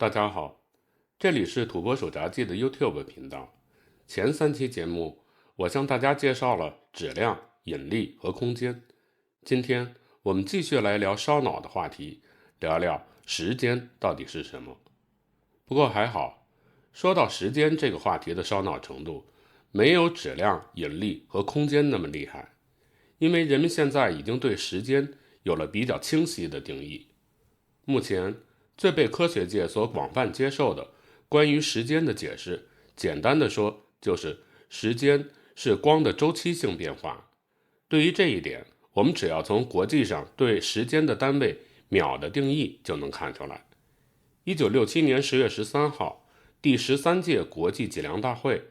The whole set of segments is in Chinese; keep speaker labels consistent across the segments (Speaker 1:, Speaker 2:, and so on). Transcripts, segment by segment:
Speaker 1: 大家好，这里是土拨鼠杂技的 YouTube 频道。前3期节目，我向大家介绍了质量、引力和空间。今天我们继续来聊烧脑的话题，聊聊时间到底是什么。不过还好，说到时间这个话题的烧脑程度，没有质量、引力和空间那么厉害，因为人们现在已经对时间有了比较清晰的定义。目前最被科学界所广泛接受的关于时间的解释，简单的说就是时间是光的周期性变化。对于这一点，我们只要从国际上对时间的单位秒的定义就能看出来。1967年10月13号，第13届国际计量大会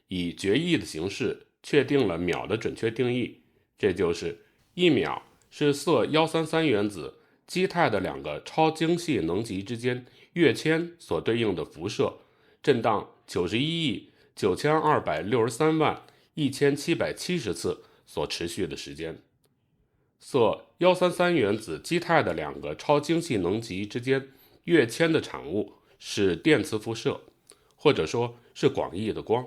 Speaker 1: 以决议的形式确定了秒的准确定义，这就是1秒是铯133原子基态的2个超精细能级之间跃迁所对应的辐射震荡91.92631770次所持续的时间。铯133原子基态的2个超精细能级之间跃迁的产物是电磁辐射，或者说是广义的光。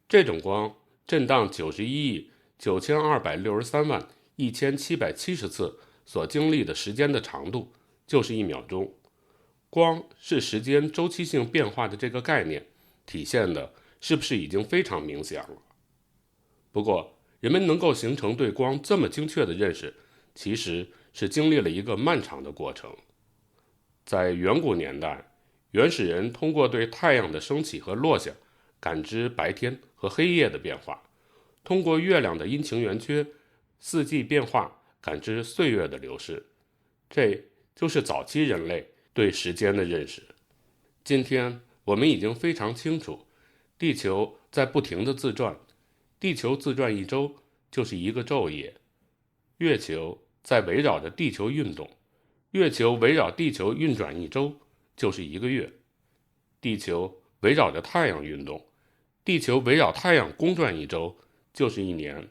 Speaker 1: 这种光震荡91.92631770次所经历的时间的长度就是1秒钟。光是时间周期性变化的这个概念体现的是不是已经非常明显了？不过人们能够形成对光这么精确的认识，其实是经历了一个漫长的过程。在远古年代，原始人通过对太阳的升起和落下感知白天和黑夜的变化，通过月亮的阴晴圆缺、四季变化感知岁月的流逝。这就是早期人类对时间的认识。今天我们已经非常清楚，地球在不停地自转，地球自转1周就是1个昼夜。月球在围绕着地球运动，月球围绕地球运转1周就是1个月。地球围绕着太阳运动，地球围绕太阳公转1周就是1年。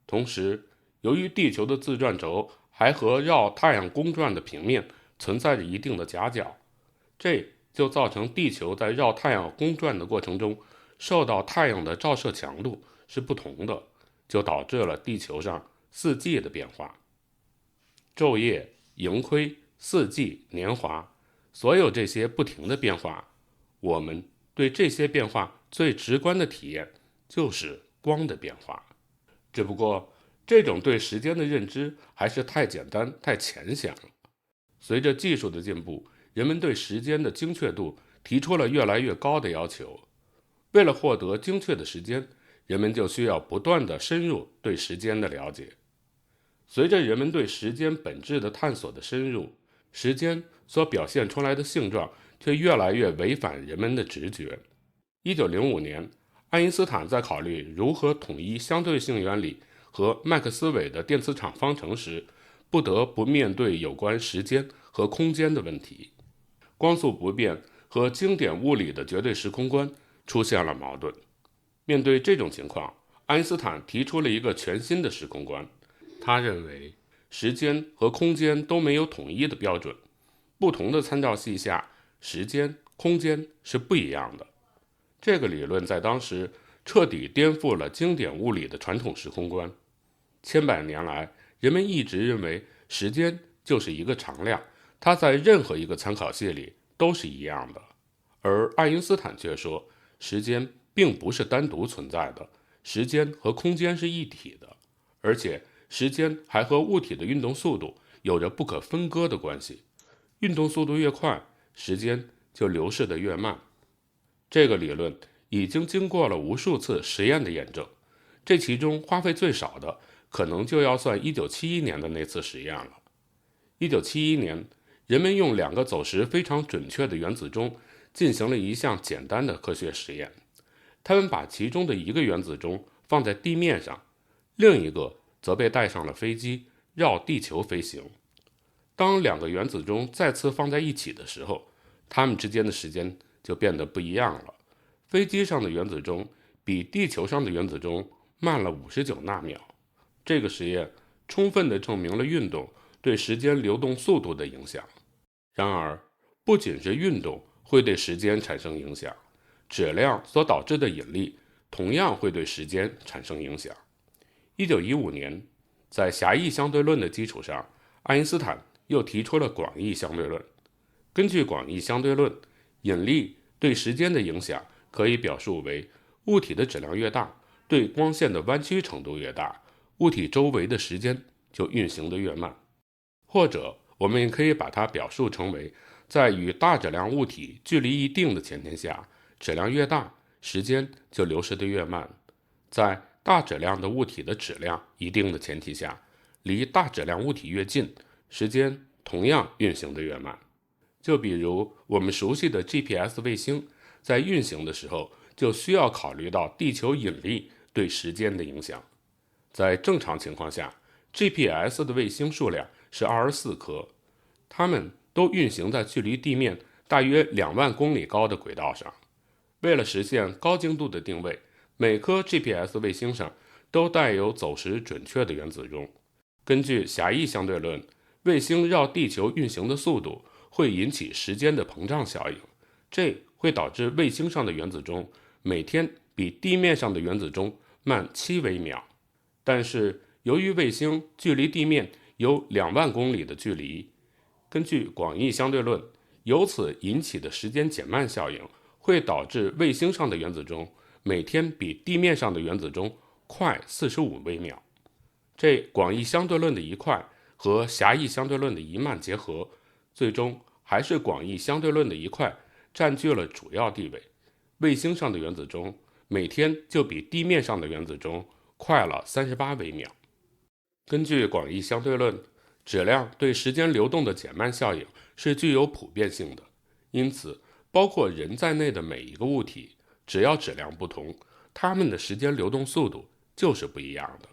Speaker 1: 同时，由于地球的自转轴还和绕太阳公转的平面存在着一定的夹角，这就造成地球在绕太阳公转的过程中受到太阳的照射强度是不同的，就导致了地球上四季的变化。昼夜、盈亏、四季、年华，所有这些不停的变化，我们对这些变化最直观的体验就是光的变化。只不过这种对时间的认知还是太简单太浅显了。随着技术的进步，人们对时间的精确度提出了越来越高的要求。为了获得精确的时间，人们就需要不断地深入对时间的了解。随着人们对时间本质的探索的深入，时间所表现出来的性状却越来越违反人们的直觉。1905年，爱因斯坦在考虑如何统一相对性原理和麦克斯韦的电磁场方程时，不得不面对有关时间和空间的问题。光速不变和经典物理的绝对时空观出现了矛盾。面对这种情况，爱因斯坦提出了一个全新的时空观。他认为时间和空间都没有统一的标准，不同的参照系下，时间、空间是不一样的。这个理论在当时彻底颠覆了经典物理的传统时空观。千百年来，人们一直认为时间就是一个常量，它在任何一个参考系里都是一样的。而爱因斯坦却说，时间并不是单独存在的，时间和空间是一体的，而且时间还和物体的运动速度有着不可分割的关系。运动速度越快，时间就流逝得越慢。这个理论已经经过了无数次实验的验证，这其中花费最少的可能就要算1971年的那次实验了。1971年，人们用2个走时非常准确的原子钟进行了一项简单的科学实验。他们把其中的1个原子钟放在地面上，另一个则被带上了飞机，绕地球飞行。当2个原子钟再次放在一起的时候，它们之间的时间就变得不一样了。飞机上的原子钟比地球上的原子钟慢了59纳秒。这个实验充分地证明了运动对时间流动速度的影响。然而，不仅是运动会对时间产生影响，质量所导致的引力同样会对时间产生影响。1915年，在狭义相对论的基础上，爱因斯坦又提出了广义相对论。根据广义相对论，引力对时间的影响可以表述为物体的质量越大，对光线的弯曲程度越大，物体周围的时间就运行得越慢。或者我们也可以把它表述成为，在与大质量物体距离一定的前提下，质量越大，时间就流逝得越慢；在大质量的物体的质量一定的前提下，离大质量物体越近，时间同样运行得越慢。就比如我们熟悉的 GPS 卫星，在运行的时候就需要考虑到地球引力对时间的影响。在正常情况下， GPS 的卫星数量是24颗，它们都运行在距离地面大约2万公里高的轨道上。为了实现高精度的定位，每颗 GPS 卫星上都带有走时准确的原子钟。根据狭义相对论，卫星绕地球运行的速度会引起时间的膨胀效应，这会导致卫星上的原子钟每天比地面上的原子钟慢7微秒。但是由于卫星距离地面有2万公里的距离，根据广义相对论，由此引起的时间减慢效应会导致卫星上的原子钟每天比地面上的原子钟快45微秒。这广义相对论的一快和狭义相对论的一慢结合，最终还是广义相对论的一快占据了主要地位。卫星上的原子钟每天就比地面上的原子钟快了38微秒。根据广义相对论，质量对时间流动的减慢效应是具有普遍性的，因此包括人在内的每一个物体，只要质量不同，它们的时间流动速度就是不一样的。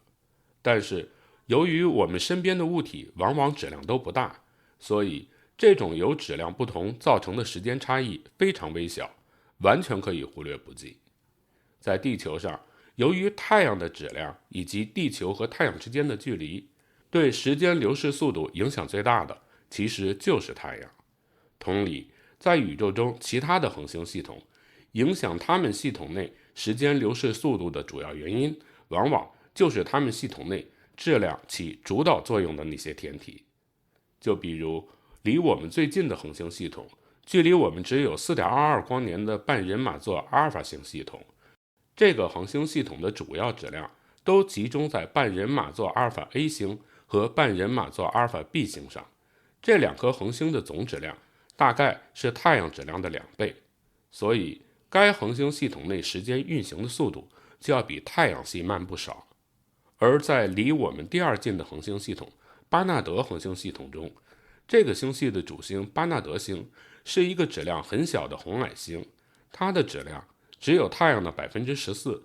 Speaker 1: 但是由于我们身边的物体往往质量都不大，所以这种由质量不同造成的时间差异非常微小，完全可以忽略不计。在地球上，由于太阳的质量以及地球和太阳之间的距离，对时间流逝速度影响最大的其实就是太阳。同理，在宇宙中其他的恒星系统，影响它们系统内时间流逝速度的主要原因，往往就是它们系统内质量起主导作用的那些天体。就比如离我们最近的恒星系统，距离我们只有 4.22 光年的半人马座阿尔法星系统，这个恒星系统的主要质量都集中在半人马座阿尔法 A 星和半人马座阿尔法 B 星上。这2颗恒星的总质量大概是太阳质量的2倍，所以该恒星系统内时间运行的速度就要比太阳系慢不少。而在离我们第2近的恒星系统巴纳德恒星系统中，这个星系的主星巴纳德星是一个质量很小的红矮星，它的质量只有太阳的 14%，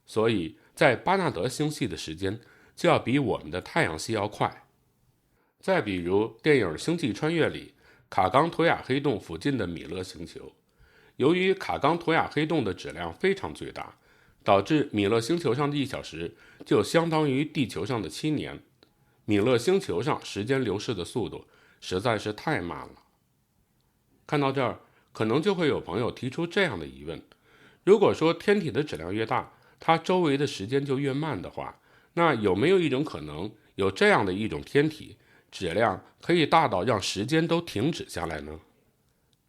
Speaker 1: 所以在巴纳德星系的时间就要比我们的太阳系要快。再比如电影《星际穿越》里卡冈图亚黑洞附近的米勒星球，由于卡冈图亚黑洞的质量非常巨大，导致米勒星球上的1小时就相当于地球上的7年。米勒星球上时间流逝的速度实在是太慢了。看到这儿，可能就会有朋友提出这样的疑问：如果说天体的质量越大，它周围的时间就越慢的话，那有没有一种可能，有这样的一种天体，质量可以大到让时间都停止下来呢？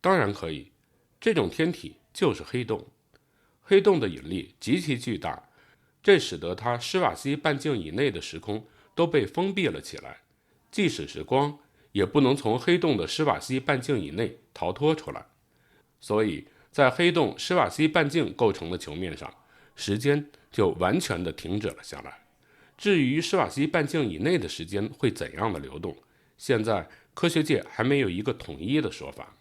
Speaker 1: 当然可以，这种天体就是黑洞。黑洞的引力极其巨大，这使得它施瓦西半径以内的时空都被封闭了起来，即使是光也不能从黑洞的施瓦西半径以内逃脱出来。所以在黑洞施瓦西半径构成的球面上，时间就完全的停止了下来。至于施瓦西半径以内的时间会怎样的流动，现在科学界还没有一个统一的说法。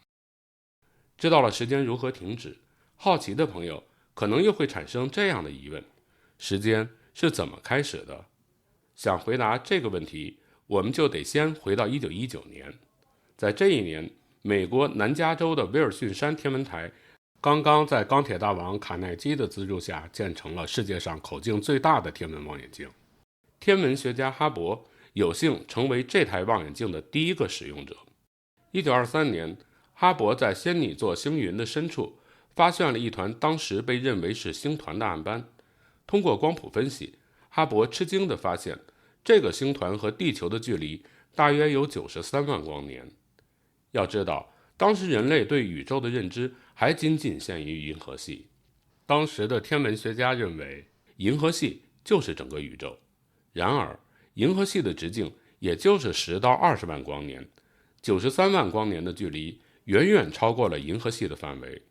Speaker 1: 知道了时间如何停止，好奇的朋友可能又会产生这样的疑问：时间是怎么开始的？想回答这个问题，我们就得先回到1919年。在这一年，美国南加州的威尔逊山天文台刚刚在钢铁大王卡耐基的资助下建成了世界上口径最大的天文望远镜。天文学家哈勃有幸成为这台望远镜的第一个使用者。1923年，哈勃在仙女座星云的深处发现了一团当时被认为是星团的暗斑。通过光谱分析，哈勃吃惊地发现，这个星团和地球的距离大约有93万光年。要知道，当时人类对宇宙的认知还仅仅限于银河系。当时的天文学家认为，银河系就是整个宇宙。然而，银河系的直径也就是10到20万光年，93万光年的距离远远超过了银河系的范围。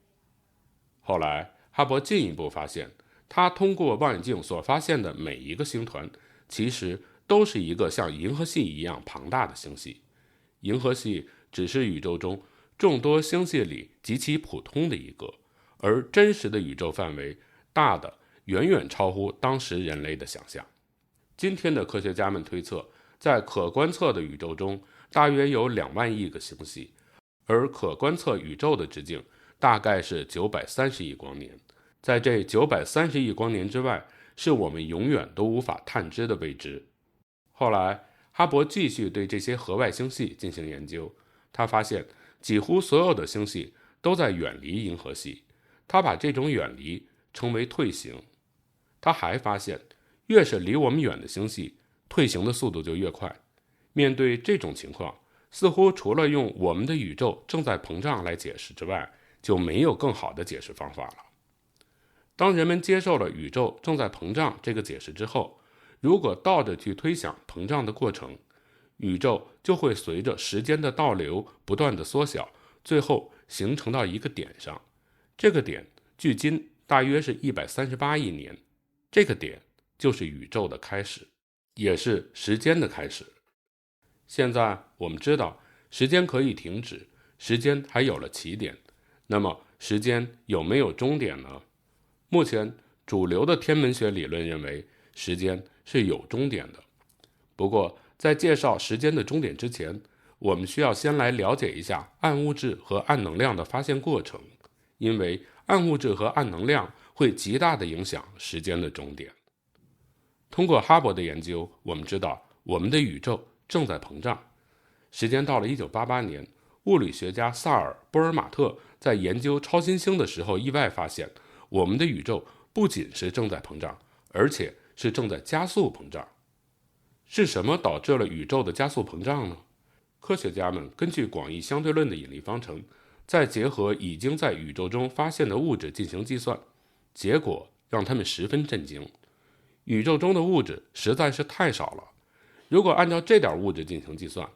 Speaker 1: 后来，哈勃进一步发现，他通过望远镜所发现的每一个星团，其实都是一个像银河系一样庞大的星系。银河系只是宇宙中众多星系里极其普通的一个，而真实的宇宙范围大的远远超乎当时人类的想象。今天的科学家们推测，在可观测的宇宙中大约有2万亿个星系，而可观测宇宙的直径大概是930亿光年。在这930亿光年之外，是我们永远都无法探知的未知。后来，哈勃继续对这些河外星系进行研究，他发现几乎所有的星系都在远离银河系，他把这种远离称为退行。他还发现，越是离我们远的星系，退行的速度就越快。面对这种情况，似乎除了用我们的宇宙正在膨胀来解释之外，就没有更好的解释方法了。当人们接受了宇宙正在膨胀这个解释之后，如果倒着去推想膨胀的过程，宇宙就会随着时间的倒流不断的缩小，最后形成到一个点上。这个点距今大约是138亿年，这个点就是宇宙的开始，也是时间的开始。现在我们知道时间可以停止，时间还有了起点，那么时间有没有终点呢？目前主流的天文学理论认为时间是有终点的。不过在介绍时间的终点之前，我们需要先来了解一下暗物质和暗能量的发现过程，因为暗物质和暗能量会极大地影响时间的终点。通过哈勃的研究，我们知道我们的宇宙正在膨胀。时间到了1988年，物理学家萨尔·波尔马特在研究超新星的时候意外发现，我们的宇宙不仅是正在膨胀，而且是正在加速膨胀。是什么导致了宇宙的加速膨胀呢？科学家们根据广义相对论的引力方程，再结合已经在宇宙中发现的物质进行计算，结果让他们十分震惊。宇宙中的物质实在是太少了。如果按照这点物质进行计算，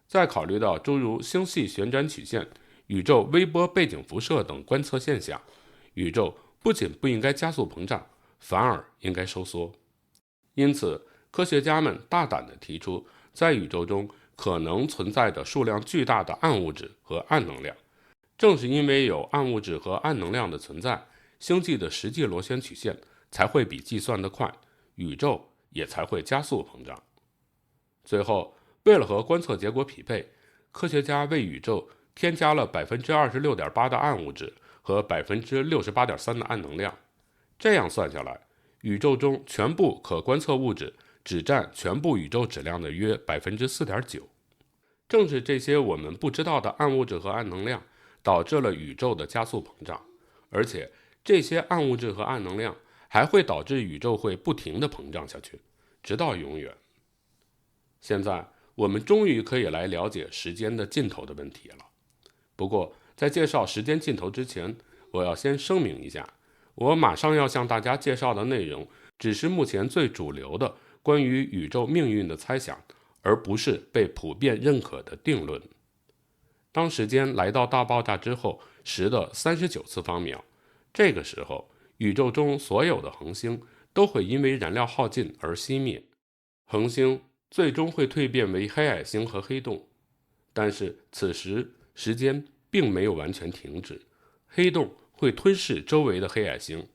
Speaker 1: 再考虑到诸如星系旋转曲线、宇宙微波背景辐射等观测现象，宇宙不仅不应该加速膨胀，反而应该收缩。因此，科学家们大胆地提出，在宇宙中可能存在着数量巨大的暗物质和暗能量。正是因为有暗物质和暗能量的存在，星际的实际螺旋曲线才会比计算得快，宇宙也才会加速膨胀。最后，为了和观测结果匹配，科学家为宇宙添加了 26.8% 的暗物质和 68.3% 的暗能量。这样算下来，宇宙中全部可观测物质只占全部宇宙质量的约 4.9%。 正是这些我们不知道的暗物质和暗能量导致了宇宙的加速膨胀，而且这些暗物质和暗能量还会导致宇宙会不停地膨胀下去，直到永远。现在我们终于可以来了解时间的尽头的问题了。不过在介绍时间尽头之前，我要先声明一下，我马上要向大家介绍的内容只是目前最主流的关于宇宙命运的猜想，而不是被普遍认可的定论。当时间来到大爆炸之后时的39次方秒，这个时候宇宙中所有的恒星都会因为燃料耗尽而熄灭，恒星最终会蜕变为黑矮星和黑洞。但是此时时间并没有完全停止，黑洞会吞噬周围的黑矮星，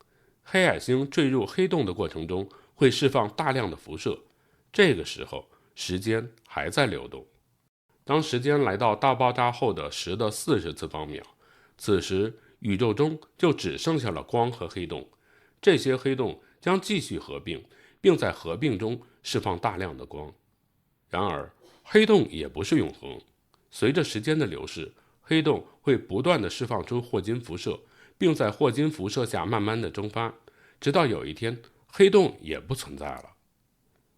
Speaker 1: 黑矮星坠入黑洞的过程中会释放大量的辐射，这个时候时间还在流动。当时间来到大爆炸后的10的40次方秒，此时宇宙中就只剩下了光和黑洞，这些黑洞将继续合并，并在合并中释放大量的光。然而黑洞也不是永恒，随着时间的流逝，黑洞会不断地释放出霍金辐射，并在霍金辐射下慢慢地蒸发，直到有一天黑洞也不存在了。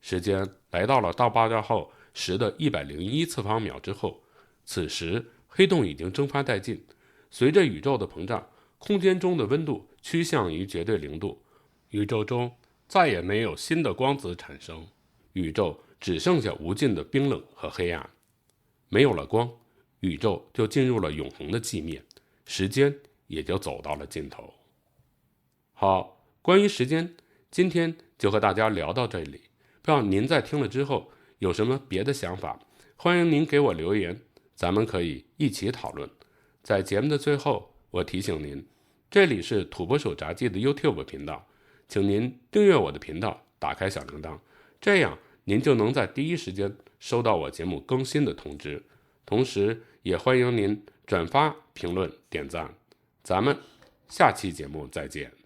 Speaker 1: 时间来到了大爆炸后10的101次方秒之后，此时黑洞已经蒸发殆尽。随着宇宙的膨胀，空间中的温度趋向于绝对零度，宇宙中再也没有新的光子产生，宇宙只剩下无尽的冰冷和黑暗。没有了光，宇宙就进入了永恒的寂灭，时间也就走到了尽头。好，关于时间，今天就和大家聊到这里。不知道您在听了之后有什么别的想法，欢迎您给我留言，咱们可以一起讨论。在节目的最后，我提醒您，这里是土拨鼠杂技的 YouTube 频道，请您订阅我的频道，打开小铃铛，这样您就能在第一时间收到我节目更新的通知。同时也欢迎您转发、评论、点赞。咱们下期节目再见。